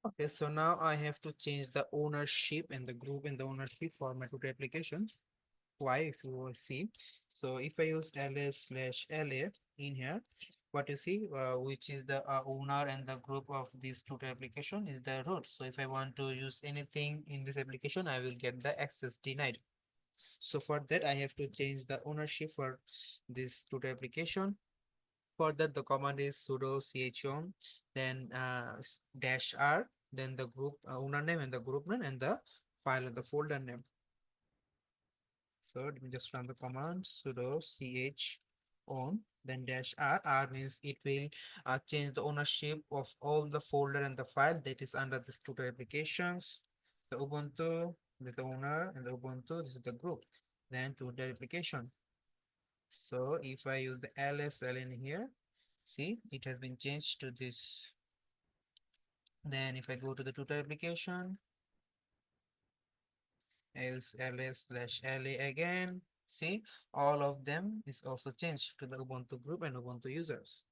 Okay, so now I have to change the ownership and the group in the ownership for my tutor application. Why, if you will see, so if I use ls/la in here, what you see, which is the owner and the group of this tutor application is the root. So if I want to use anything in this application, I will get the access denied. So for that, I have to change the ownership for this tutor application. For that, the command is sudo chown, then -r, then the group owner name and the group name and the file and the folder name. So let me just run the command sudo ch on, then -r. R means it will change the ownership of all the folder and the file that is under this tutor applications. The Ubuntu, this is the owner, and the Ubuntu, this is the group. Then tutor application. So if I use the LSL in here, see it has been changed to this. Then if I go to the tutor application, else ls/la again. See, all of them is also changed to the Ubuntu group and Ubuntu users.